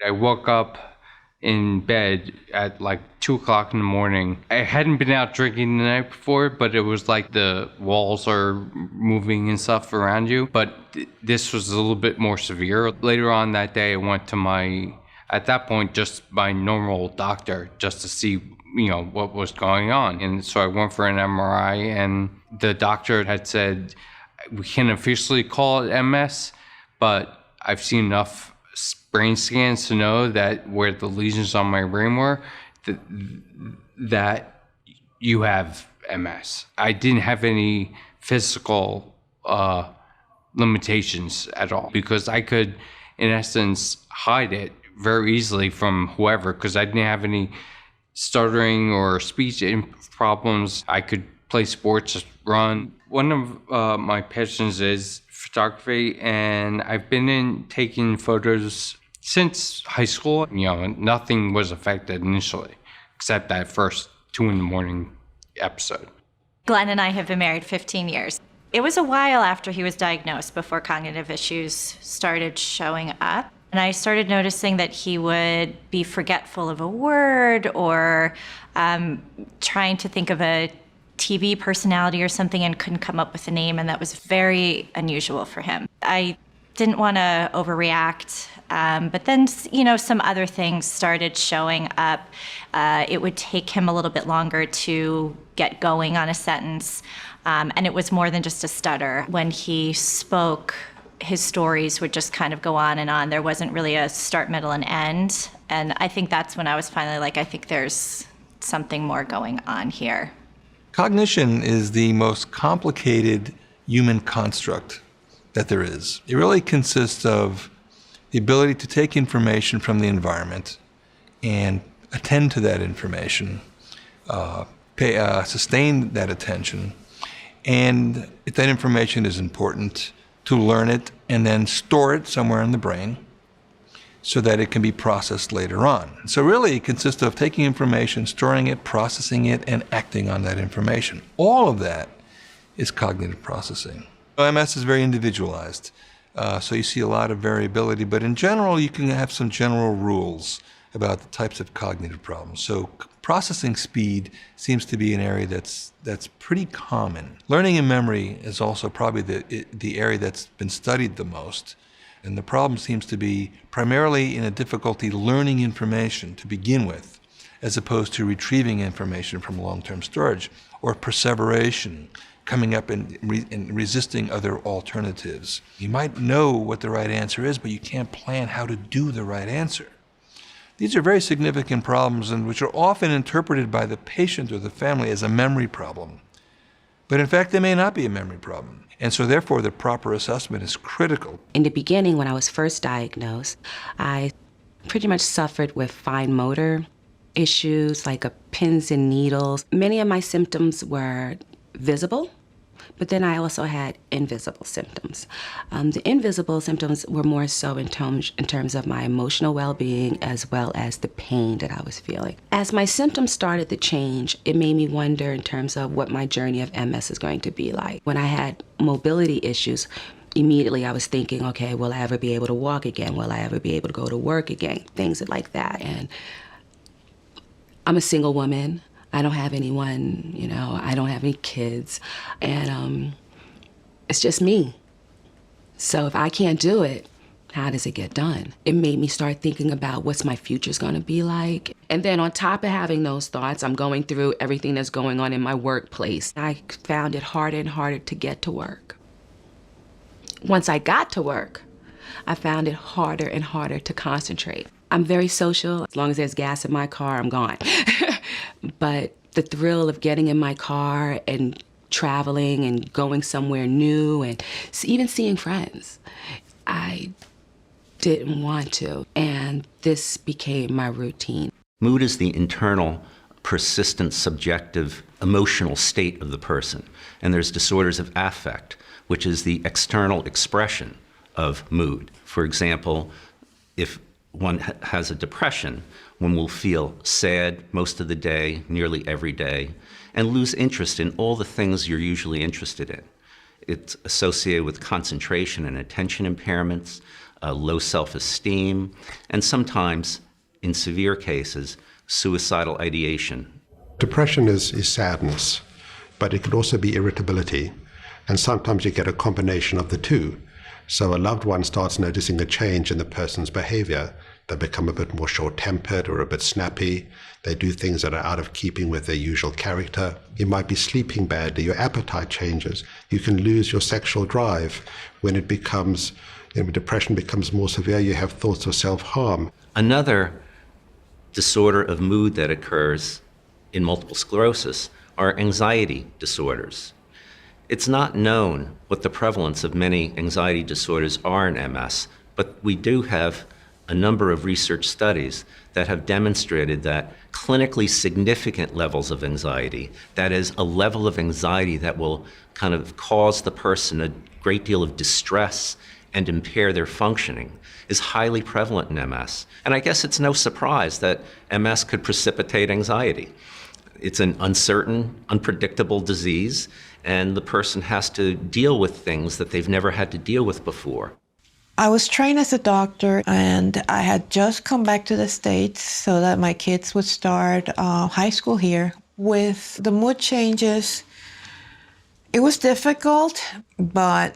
I woke up in bed at like 2 o'clock in the morning. I hadn't been out drinking the night before, but it was like the walls are moving and stuff around you. But this was a little bit more severe. Later on that day, I went to at that point, just my normal doctor, just to see, what was going on. And so I went for an MRI, and the doctor had said, we can't officially call it MS, but I've seen enough brain scans to know that where the lesions on my brain were, that you have MS. I didn't have any physical limitations at all, because I could, in essence, hide it very easily from whoever, because I didn't have any stuttering or speech problems. I could play sports, run. One of my passions is photography, and I've been taking photos since high school. Nothing was affected initially, except that first 2 a.m. episode. Glenn and I have been married 15 years. It was a while after he was diagnosed before cognitive issues started showing up. And I started noticing that he would be forgetful of a word, or trying to think of a TV personality or something and couldn't come up with a name, and that was very unusual for him. I didn't want to overreact, but then, some other things started showing up. It would take him a little bit longer to get going on a sentence, and it was more than just a stutter. When he spoke, his stories would just kind of go on and on. There wasn't really a start, middle, and end. And I think that's when I was finally like, I think there's something more going on here. Cognition is the most complicated human construct that there is. It really consists of the ability to take information from the environment and attend to that information, sustain that attention, and if that information is important, to learn it and then store it somewhere in the brain so that it can be processed later on. So really it consists of taking information, storing it, processing it, and acting on that information. All of that is cognitive processing. MS is very individualized, so you see a lot of variability, but in general you can have some general rules about the types of cognitive problems. So processing speed seems to be an area that's pretty common. Learning and memory is also probably the area that's been studied the most. And the problem seems to be primarily in a difficulty learning information to begin with, as opposed to retrieving information from long-term storage, or perseveration, coming up and resisting other alternatives. You might know what the right answer is, but you can't plan how to do the right answer. These are very significant problems, and which are often interpreted by the patient or the family as a memory problem. But in fact, they may not be a memory problem. And so therefore, the proper assessment is critical. In the beginning, when I was first diagnosed, I pretty much suffered with fine motor issues, like pins and needles. Many of my symptoms were visible, but then I also had invisible symptoms. The invisible symptoms were more so in terms of my emotional well-being, as well as the pain that I was feeling. As my symptoms started to change, it made me wonder in terms of what my journey of MS is going to be like. When I had mobility issues, immediately I was thinking, okay, will I ever be able to walk again? Will I ever be able to go to work again? Things like that. And I'm a single woman. I don't have anyone, I don't have any kids, and it's just me. So if I can't do it, how does it get done? It made me start thinking about what's my future's gonna be like. And then on top of having those thoughts, I'm going through everything that's going on in my workplace. I found it harder and harder to get to work. Once I got to work, I found it harder and harder to concentrate. I'm very social. As long as there's gas in my car, I'm gone. But the thrill of getting in my car and traveling and going somewhere new and even seeing friends, I didn't want to. And this became my routine. Mood is the internal, persistent, subjective, emotional state of the person. And there's disorders of affect, which is the external expression of mood. For example, if one has a depression, one will feel sad most of the day, nearly every day, and lose interest in all the things you're usually interested in. It's associated with concentration and attention impairments, low self-esteem, and sometimes, in severe cases, suicidal ideation. Depression is sadness, but it could also be irritability, and sometimes you get a combination of the two. So a loved one starts noticing a change in the person's behavior. They become a bit more short-tempered or a bit snappy. They do things that are out of keeping with their usual character. You might be sleeping badly, your appetite changes. You can lose your sexual drive. When it becomes, depression becomes more severe, you have thoughts of self-harm. Another disorder of mood that occurs in multiple sclerosis are anxiety disorders. It's not known what the prevalence of many anxiety disorders are in MS, but we do have a number of research studies that have demonstrated that clinically significant levels of anxiety, that is, a level of anxiety that will kind of cause the person a great deal of distress and impair their functioning, is highly prevalent in MS. And I guess it's no surprise that MS could precipitate anxiety. It's an uncertain, unpredictable disease, and the person has to deal with things that they've never had to deal with before. I was trained as a doctor, and I had just come back to the States so that my kids would start high school here. With the mood changes, it was difficult, but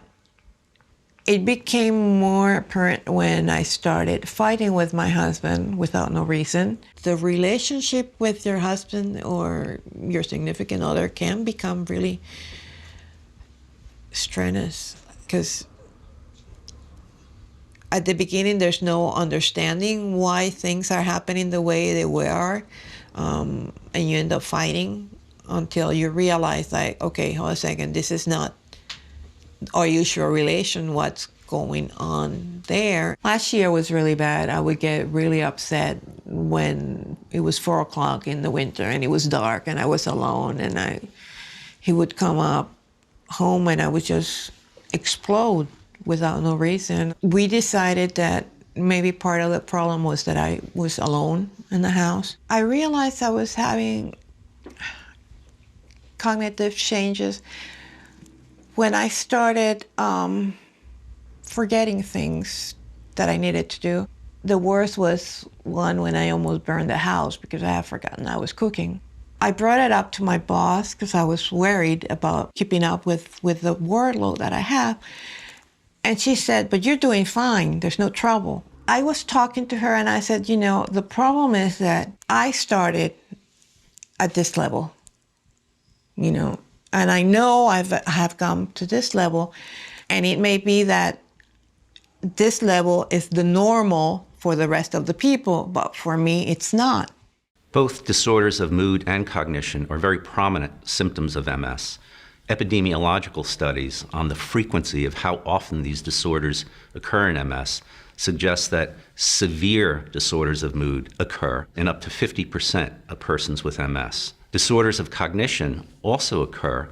it became more apparent when I started fighting with my husband without no reason. The relationship with your husband or your significant other can become really strenuous, because at the beginning there's no understanding why things are happening the way they were, and you end up fighting until you realize, like, okay, hold a second, this is not our usual relation, what's going on there. Last year was really bad. I would get really upset when it was 4 o'clock in the winter and it was dark and I was alone, and he would come up home and I would just explode without no reason. We decided that maybe part of the problem was that I was alone in the house. I realized I was having cognitive changes when I started forgetting things that I needed to do. The worst was one when I almost burned the house because I had forgotten I was cooking. I brought it up to my boss because I was worried about keeping up with the workload that I have. And she said, but you're doing fine, there's no trouble. I was talking to her and I said, the problem is that I started at this level, and I know I have come to this level, and it may be that this level is the normal for the rest of the people, but for me, it's not. Both disorders of mood and cognition are very prominent symptoms of MS. Epidemiological studies on the frequency of how often these disorders occur in MS suggest that severe disorders of mood occur in up to 50% of persons with MS. Disorders of cognition also occur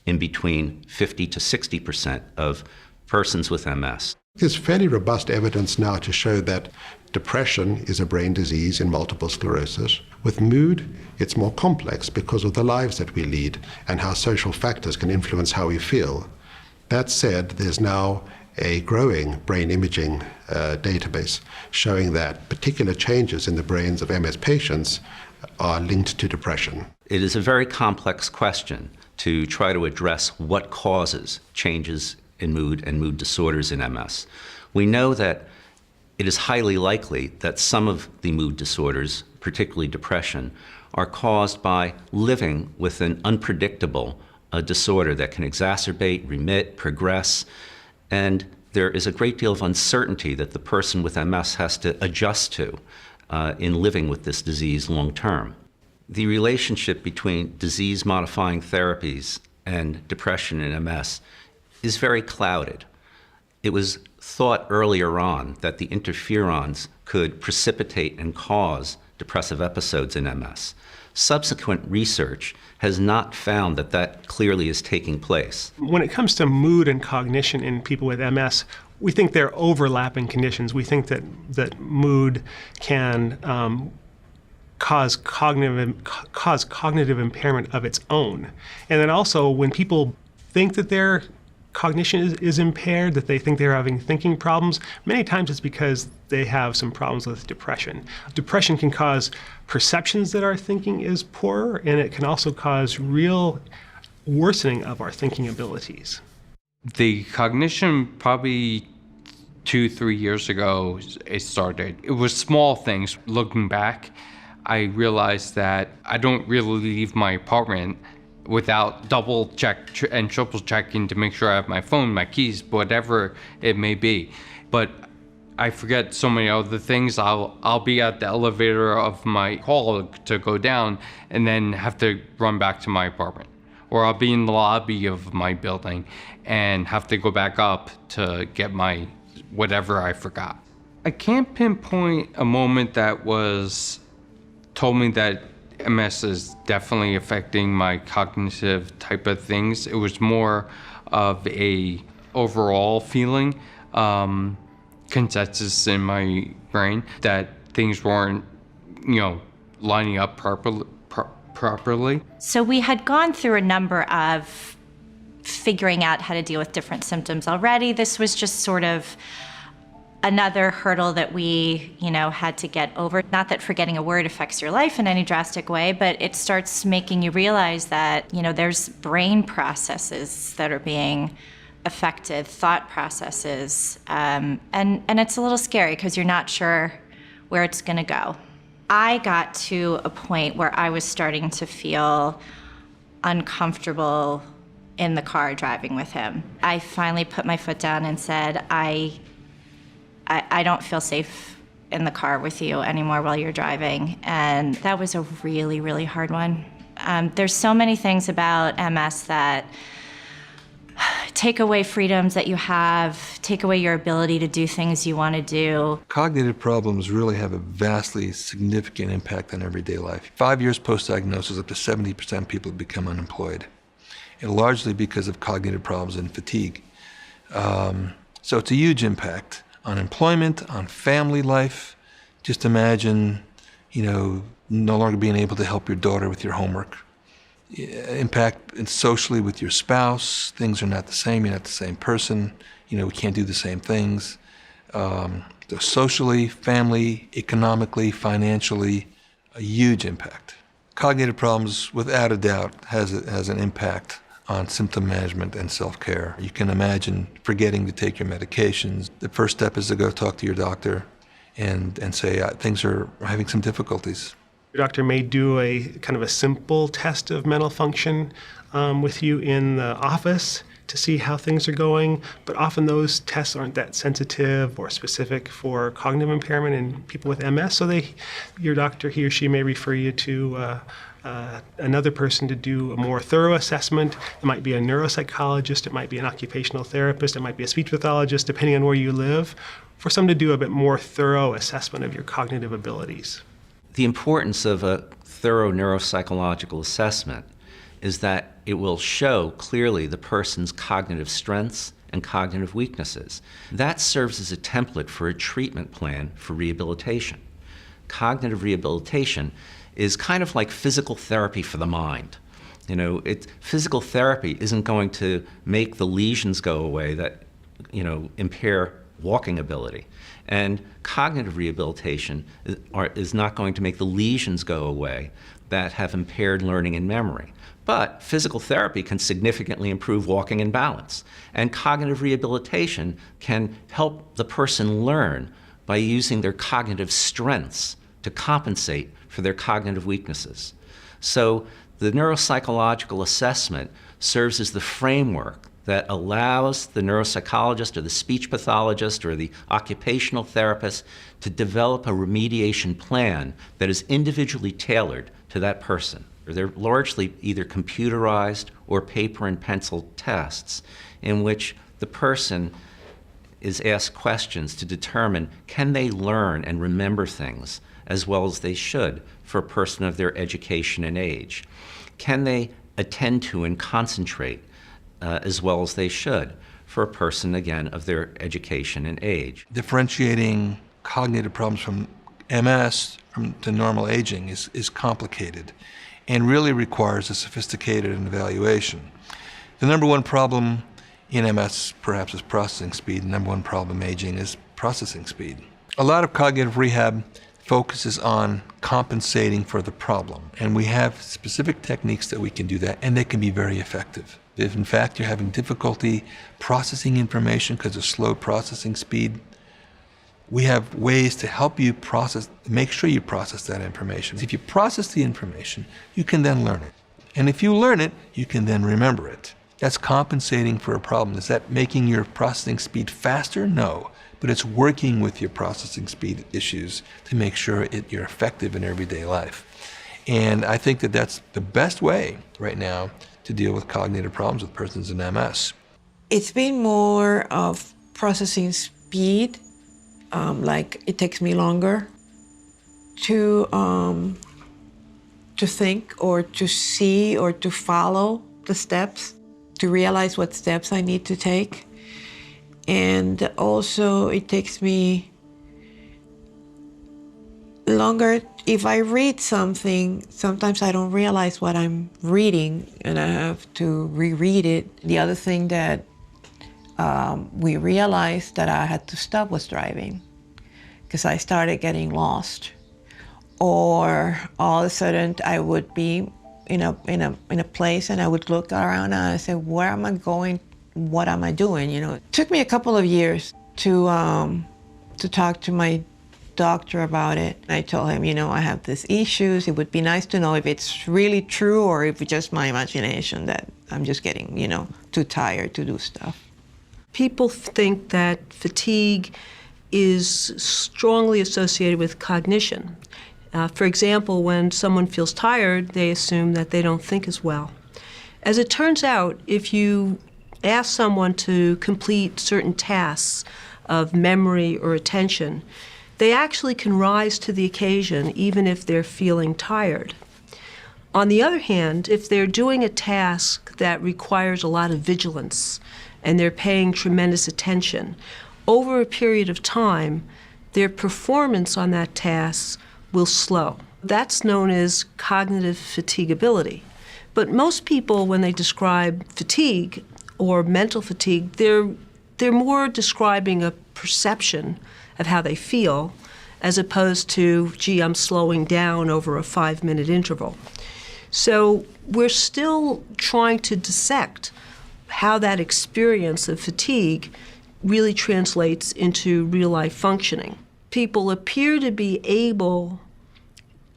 in between 50 to 60% of persons with MS. There's fairly robust evidence now to show that depression is a brain disease in multiple sclerosis. With mood, it's more complex because of the lives that we lead and how social factors can influence how we feel. That said, there's now a growing brain imaging database showing that particular changes in the brains of MS patients are linked to depression. It is a very complex question to try to address what causes changes in mood and mood disorders in MS. We know that it is highly likely that some of the mood disorders, particularly depression, are caused by living with an unpredictable disorder that can exacerbate, remit, progress, and there is a great deal of uncertainty that the person with MS has to adjust to in living with this disease long term. The relationship between disease-modifying therapies and depression in MS is very clouded. It was thought earlier on that the interferons could precipitate and cause depressive episodes in MS. Subsequent research has not found that that clearly is taking place. When it comes to mood and cognition in people with MS, we think they're overlapping conditions. We think that mood can cause cognitive impairment of its own. And then also, when people think that they're cognition is impaired, that they think they're having thinking problems. Many times it's because they have some problems with depression. Depression can cause perceptions that our thinking is poorer, and it can also cause real worsening of our thinking abilities. The cognition, probably 2-3 years ago, it started. It was small things. Looking back, I realized that I don't really leave my apartment without double check and triple checking to make sure I have my phone, my keys, whatever it may be. But I forget so many other things. I'll be at the elevator of my hall to go down and then have to run back to my apartment. Or I'll be in the lobby of my building and have to go back up to get my whatever I forgot. I can't pinpoint a moment that told me that MS is definitely affecting my cognitive type of things. It was more of a overall feeling, consensus in my brain that things weren't, lining up properly. So we had gone through a number of figuring out how to deal with different symptoms already. This was just sort of another hurdle that we, had to get over. Not that forgetting a word affects your life in any drastic way, but it starts making you realize that, there's brain processes that are being affected, thought processes, and it's a little scary because you're not sure where it's going to go. I got to a point where I was starting to feel uncomfortable in the car driving with him. I finally put my foot down and said, I don't feel safe in the car with you anymore while you're driving. And that was a really, really hard one. There's so many things about MS that take away freedoms that you have, take away your ability to do things you want to do. Cognitive problems really have a vastly significant impact on everyday life. 5 years post-diagnosis, up to 70% of people become unemployed, and largely because of cognitive problems and fatigue. So it's a huge impact on employment, on family life. Just imagine, no longer being able to help your daughter with your homework. Impact socially with your spouse. Things are not the same. You're not the same person. We can't do the same things. So socially, family, economically, financially, a huge impact. Cognitive problems, without a doubt, has an impact on symptom management and self-care. You can imagine forgetting to take your medications. The first step is to go talk to your doctor and say, things are having some difficulties. Your doctor may do a kind of a simple test of mental function with you in the office to see how things are going, but often those tests aren't that sensitive or specific for cognitive impairment in people with MS, so your doctor, he or she, may refer you to another person to do a more thorough assessment. It might be a neuropsychologist, it might be an occupational therapist, it might be a speech pathologist, depending on where you live, for someone to do a bit more thorough assessment of your cognitive abilities. The importance of a thorough neuropsychological assessment is that it will show clearly the person's cognitive strengths and cognitive weaknesses. That serves as a template for a treatment plan for rehabilitation. Cognitive rehabilitation is kind of like physical therapy for the mind. Physical therapy isn't going to make the lesions go away that, impair walking ability. And cognitive rehabilitation is not going to make the lesions go away that have impaired learning and memory. But physical therapy can significantly improve walking and balance. And cognitive rehabilitation can help the person learn by using their cognitive strengths to compensate for their cognitive weaknesses. So the neuropsychological assessment serves as the framework that allows the neuropsychologist or the speech pathologist or the occupational therapist to develop a remediation plan that is individually tailored to that person. They're largely either computerized or paper and pencil tests in which the person is asked questions to determine can they learn and remember things as well as they should for a person of their education and age. Can they attend to and concentrate as well as they should for a person, again, of their education and age. Differentiating cognitive problems from MS to normal aging is complicated and really requires a sophisticated evaluation. The number one problem in MS perhaps is processing speed. The number one problem aging is processing speed. A lot of cognitive rehab focuses on compensating for the problem, and we have specific techniques that we can do that, and they can be very effective. If in fact you're having difficulty processing information because of slow processing speed, we have ways to help you process, make sure you process that information. If you process the information, you can then learn it. And if you learn it, you can then remember it. That's compensating for a problem. Is that making your processing speed faster? No. But it's working with your processing speed issues to make sure you're effective in everyday life. And I think that that's the best way right now to deal with cognitive problems with persons in MS. It's been more of processing speed, like it takes me longer to think or to see or to follow the steps, to realize what steps I need to take. And also it takes me longer. If I read something, sometimes I don't realize what I'm reading and I have to reread it. The other thing that we realized that I had to stop was driving because I started getting lost. Or all of a sudden I would be in a place and I would look around and I say, where am I going? What am I doing? You know, it took me a couple of years to talk to my doctor about it. I told him, you know, I have these issues. It would be nice to know if it's really true or if it's just my imagination that I'm just getting, you know, too tired to do stuff. People think that fatigue is strongly associated with cognition. For example, when someone feels tired, they assume that they don't think as well. As it turns out, if you ask someone to complete certain tasks of memory or attention, they actually can rise to the occasion even if they're feeling tired. On the other hand, if they're doing a task that requires a lot of vigilance and they're paying tremendous attention, over a period of time, their performance on that task will slow. That's known as cognitive fatigability. But most people, when they describe fatigue or mental fatigue, they're more describing a perception of how they feel as opposed to, gee, I'm slowing down over a 5-minute interval. So we're still trying to dissect how that experience of fatigue really translates into real-life functioning. People appear to be able,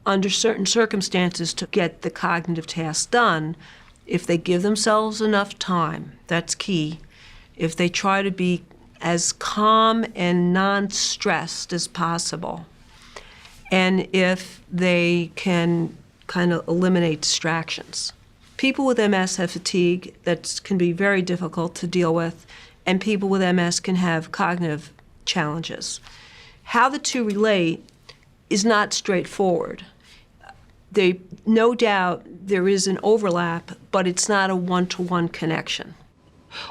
under certain circumstances, to get the cognitive task done if they give themselves enough time. That's key. If they try to be as calm and non-stressed as possible, and if they can kind of eliminate distractions. People with MS have fatigue that can be very difficult to deal with, and people with MS can have cognitive challenges. How the two relate is not straightforward. No doubt there is an overlap, but it's not a one-to-one connection.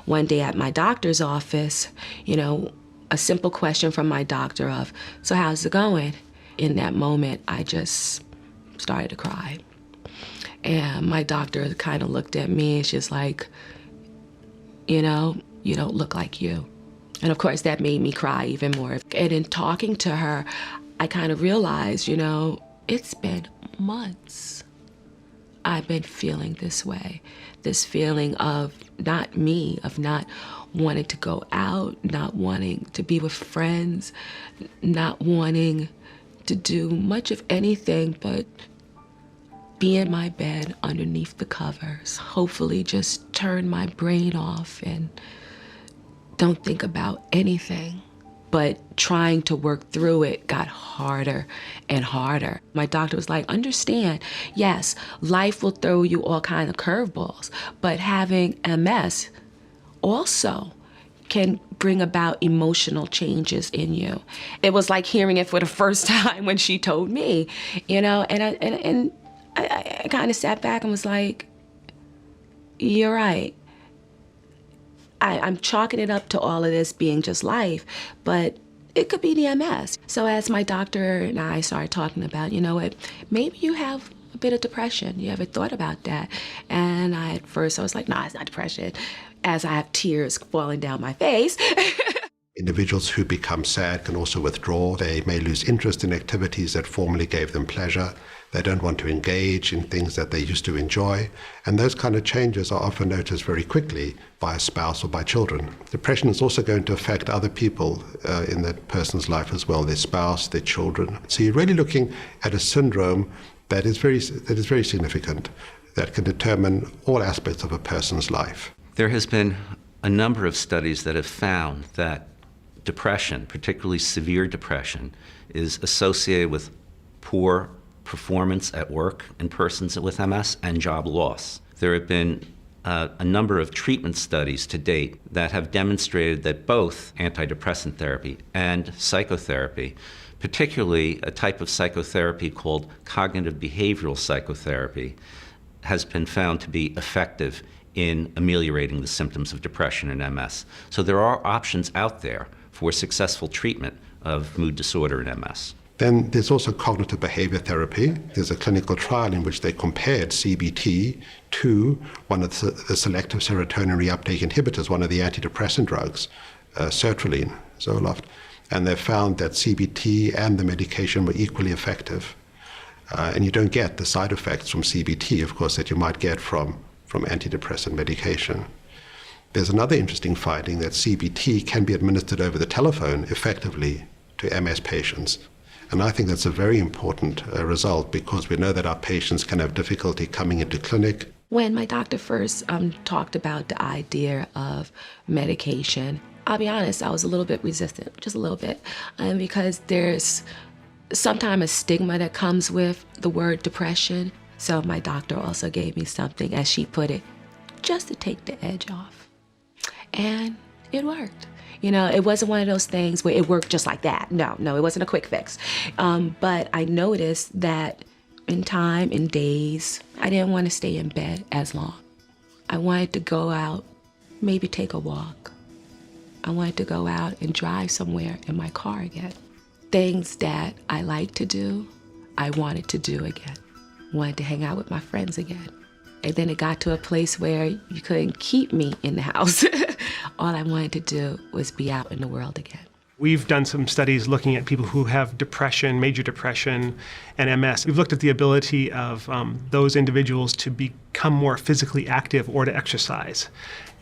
One day at my doctor's office, you know, a simple question from my doctor of, so how's it going? In that moment, I just started to cry. And my doctor kind of looked at me and she's like, you know, you don't look like you. And of course, that made me cry even more. And in talking to her, I kind of realized, you know, it's been months I've been feeling this way. This feeling of not me, of not wanting to go out, not wanting to be with friends, not wanting to do much of anything but be in my bed underneath the covers. Hopefully just turn my brain off and don't think about anything. But trying to work through it got harder and harder. My doctor was like, understand, yes, life will throw you all kinds of curveballs, but having MS also can bring about emotional changes in you. It was like hearing it for the first time when she told me, you know, and I kind of sat back and was like, you're right. I'm chalking it up to all of this being just life, but it could be the MS. So as my doctor and I started talking about, you know what, maybe you have a bit of depression. You ever thought about that? And at first I was like, nah, it's not depression. as I have tears falling down my face. Individuals who become sad can also withdraw. They may lose interest in activities that formerly gave them pleasure. They don't want to engage in things that they used to enjoy. And those kind of changes are often noticed very quickly by a spouse or by children. Depression is also going to affect other people in that person's life as well, their spouse, their children. So you're really looking at a syndrome that is very significant, that can determine all aspects of a person's life. There has been a number of studies that have found that depression, particularly severe depression, is associated with poor performance at work in persons with MS and job loss. There have been a number of treatment studies to date that have demonstrated that both antidepressant therapy and psychotherapy, particularly a type of psychotherapy called cognitive behavioral psychotherapy, has been found to be effective in ameliorating the symptoms of depression and MS. So there are options out there for successful treatment of mood disorder and MS. Then there's also cognitive behavior therapy. There's a clinical trial in which they compared CBT to one of the selective serotonin reuptake inhibitors, one of the antidepressant drugs, sertraline, Zoloft. And they found that CBT and the medication were equally effective. And you don't get the side effects from CBT, of course, that you might get from antidepressant medication. There's another interesting finding that CBT can be administered over the telephone effectively to MS patients. And I think that's a very important result, because we know that our patients can have difficulty coming into clinic. When my doctor first talked about the idea of medication, I'll be honest, I was a little bit resistant, just a little bit, because there's sometimes a stigma that comes with the word depression. So my doctor also gave me something, as she put it, just to take the edge off. And it worked. You know, it wasn't one of those things where it worked just like that. No, it wasn't a quick fix. But I noticed that in time, in days, I didn't want to stay in bed as long. I wanted to go out, maybe take a walk. I wanted to go out and drive somewhere in my car again. Things that I like to do, I wanted to do again. Wanted to hang out with my friends again. And then it got to a place where you couldn't keep me in the house. All I wanted to do was be out in the world again. We've done some studies looking at people who have depression, major depression, and MS. We've looked at the ability of those individuals to become more physically active or to exercise,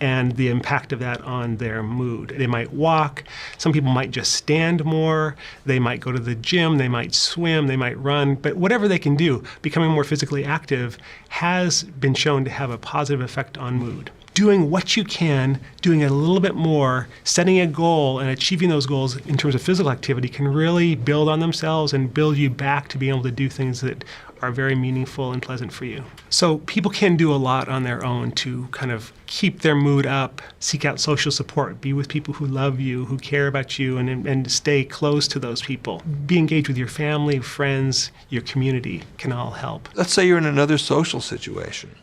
and the impact of that on their mood. They might walk, some people might just stand more, they might go to the gym, they might swim, they might run, but whatever they can do, becoming more physically active has been shown to have a positive effect on mood. Doing what you can, doing it a little bit more, setting a goal and achieving those goals in terms of physical activity can really build on themselves and build you back to being able to do things that are very meaningful and pleasant for you. So people can do a lot on their own to kind of keep their mood up, seek out social support, be with people who love you, who care about you, and stay close to those people. Be engaged with your family, friends, your community can all help. Let's say you're in another social situation,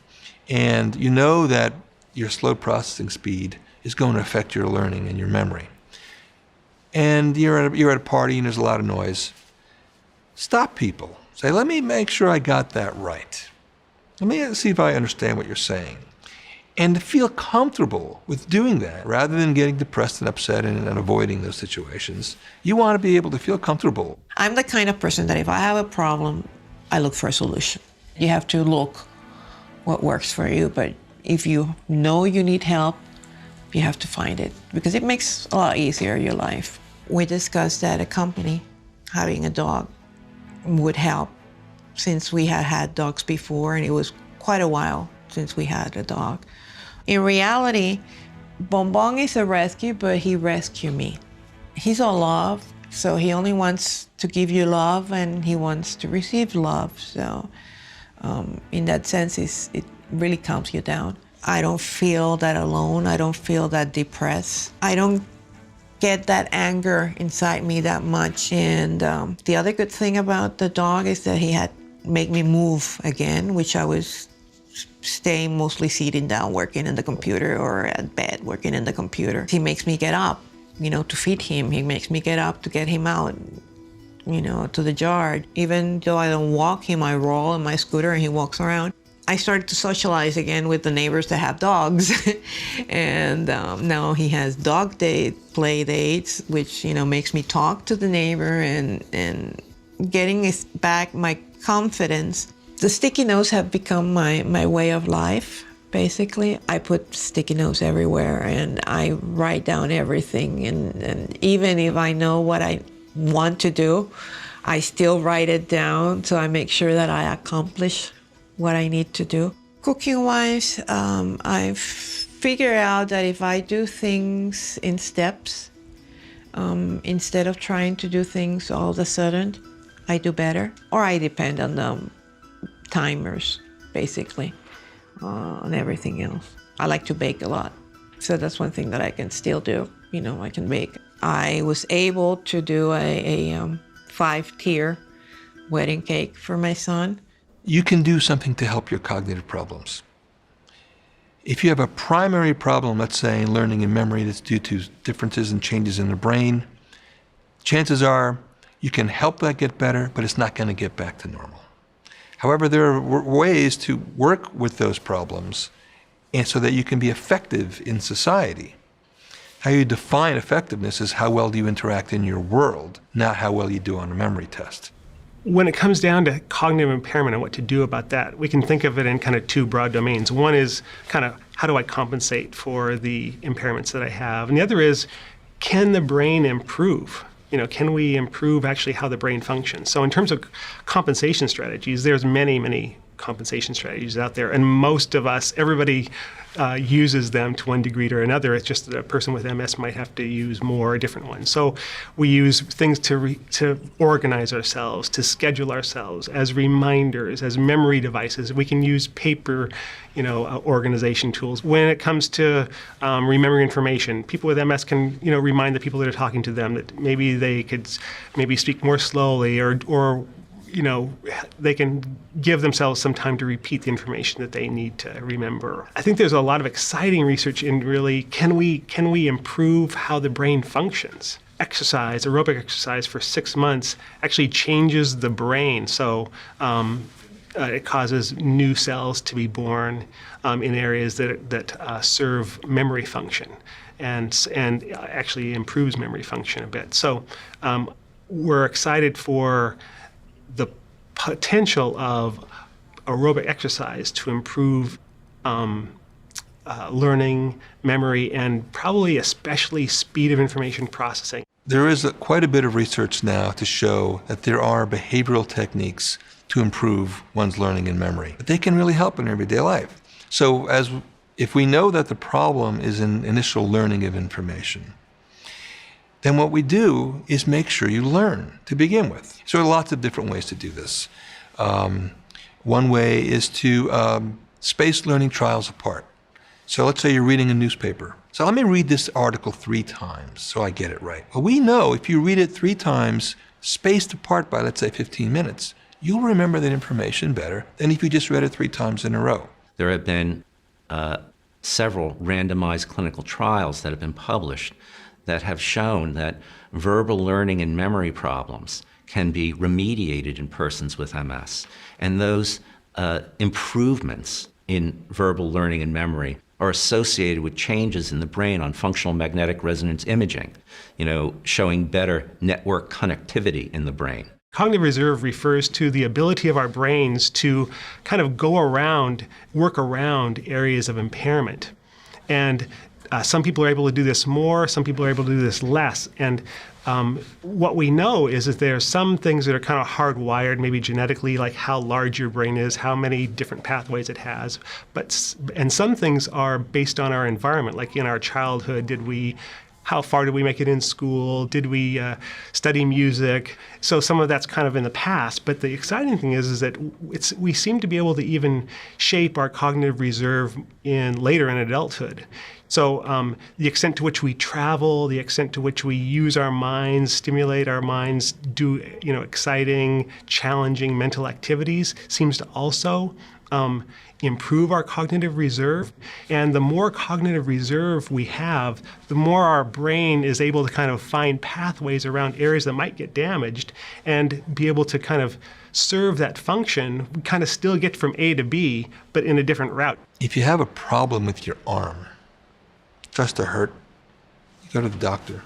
and you know that your slow processing speed is going to affect your learning and your memory. And you're at a party and there's a lot of noise. Stop people. Say, let me make sure I got that right. Let me see if I understand what you're saying. And to feel comfortable with doing that, rather than getting depressed and upset and avoiding those situations, you want to be able to feel comfortable. I'm the kind of person that if I have a problem, I look for a solution. You have to look what works for you, but if you know you need help, you have to find it, because it makes a lot easier your life. We discussed that a company having a dog would help, since we had dogs before, and it was quite a while since we had a dog. In reality, Bonbon is a rescue, but he rescued me. He's all love, so he only wants to give you love, and he wants to receive love. So in that sense, it really calms you down. I don't feel that alone. I don't feel that depressed. I don't get that anger inside me that much. And the other good thing about the dog is that he had made me move again, which I was staying mostly sitting down, working in the computer, or at bed, working in the computer. He makes me get up, to feed him. He makes me get up to get him out, to the yard. Even though I don't walk him, I roll on my scooter and he walks around. I started to socialize again with the neighbors that have dogs. And now he has dog play dates, which, makes me talk to the neighbor and getting back my confidence. The sticky notes have become my way of life, basically. I put sticky notes everywhere and I write down everything. And even if I know what I want to do, I still write it down so I make sure that I accomplish what I need to do. Cooking-wise, I've figured out that if I do things in steps, instead of trying to do things all of a sudden, I do better. Or I depend on the timers, basically, on everything else. I like to bake a lot, so that's one thing that I can still do. I can bake. I was able to do a 5-tier wedding cake for my son. You can do something to help your cognitive problems. If you have a primary problem, let's say in learning and memory that's due to differences and changes in the brain, chances are you can help that get better, but it's not going to get back to normal. However, there are ways to work with those problems and so that you can be effective in society. How you define effectiveness is how well do you interact in your world, not how well you do on a memory test. When it comes down to cognitive impairment and what to do about that, we can think of it in kind of two broad domains. One is kind of how do I compensate for the impairments that I have? And the other is, can the brain improve? Can we improve actually how the brain functions? So in terms of compensation strategies, there's many compensation strategies out there. And most of us, everybody uses them to one degree or another. It's just that a person with MS might have to use more different ones. So we use things to organize ourselves, to schedule ourselves as reminders, as memory devices. We can use paper, organization tools. When it comes to remembering information, people with MS can, remind the people that are talking to them that maybe they could speak more slowly or they can give themselves some time to repeat the information that they need to remember. I think there's a lot of exciting research in really, can we improve how the brain functions? Exercise, aerobic exercise for 6 months actually changes the brain. So it causes new cells to be born in areas that serve memory function and actually improves memory function a bit. So we're excited for the potential of aerobic exercise to improve learning, memory, and probably especially speed of information processing. There is quite a bit of research now to show that there are behavioral techniques to improve one's learning and memory. But they can really help in everyday life. So if we know that the problem is in initial learning of information, then what we do is make sure you learn to begin with. So there are lots of different ways to do this. One way is to space learning trials apart. So let's say you're reading a newspaper. So let me read this article 3 times so I get it right. Well, we know if you read it 3 times, spaced apart by, let's say, 15 minutes, you'll remember that information better than if you just read it 3 times in a row. There have been several randomized clinical trials that have been published that have shown that verbal learning and memory problems can be remediated in persons with MS. And those improvements in verbal learning and memory are associated with changes in the brain on functional magnetic resonance imaging, showing better network connectivity in the brain. Cognitive reserve refers to the ability of our brains to kind of work around areas of impairment. And some people are able to do this more, some people are able to do this less. And what we know is that there are some things that are kind of hardwired, maybe genetically, like how large your brain is, how many different pathways it has. And some things are based on our environment, like in our childhood, how far did we make it in school? Did we study music? So some of that's kind of in the past. But the exciting thing is that we seem to be able to even shape our cognitive reserve later in adulthood. So the extent to which we travel, the extent to which we use our minds, stimulate our minds, do exciting, challenging mental activities seems to also improve our cognitive reserve. And the more cognitive reserve we have, the more our brain is able to kind of find pathways around areas that might get damaged and be able to kind of serve that function. We kind of still get from A to B, but in a different route. If you have a problem with your arm, it starts to hurt, you go to the doctor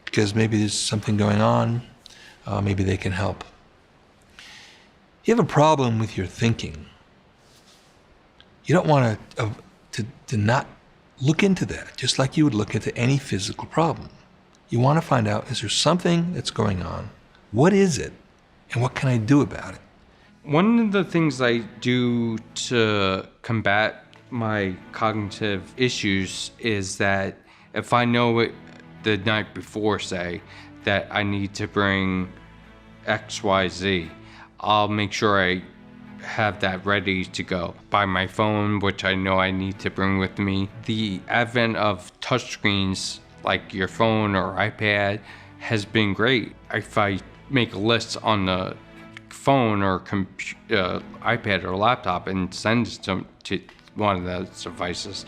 because maybe there's something going on, maybe they can help. If you have a problem with your thinking, you don't want to not look into that, just like you would look into any physical problem. You want to find out, is there something that's going on? What is it? And what can I do about it? One of the things I do to combat my cognitive issues is that if I know it the night before, say, that I need to bring XYZ, I'll make sure I have that ready to go by my phone, which I know I need to bring with me. The advent of touchscreens like your phone or iPad has been great. If I make a list on the phone or iPad or laptop and send it to one of those devices,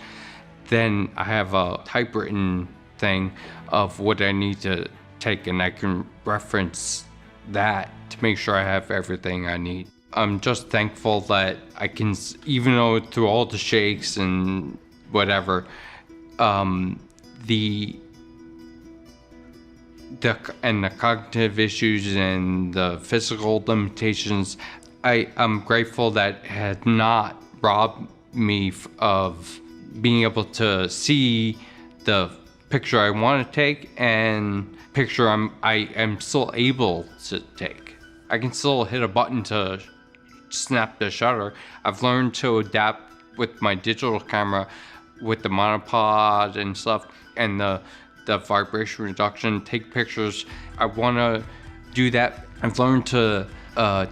then I have a typewritten thing of what I need to take, and I can reference that to make sure I have everything I need. I'm just thankful that I can, even though through all the shakes and whatever, the cognitive issues and the physical limitations, I'm grateful that had not robbed me of being able to see the picture I want to take and picture I am still able to take. I can still hit a button to snap the shutter. I've learned to adapt with my digital camera with the monopod and stuff and the vibration reduction, take pictures. I want to do that. I've learned to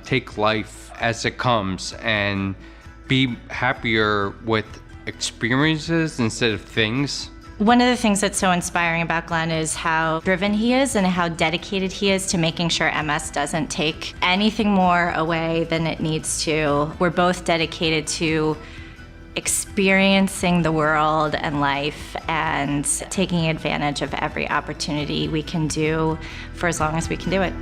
take life as it comes and be happier with experiences instead of things. One of the things that's so inspiring about Glenn is how driven he is and how dedicated he is to making sure MS doesn't take anything more away than it needs to. We're both dedicated to experiencing the world and life and taking advantage of every opportunity we can do for as long as we can do it.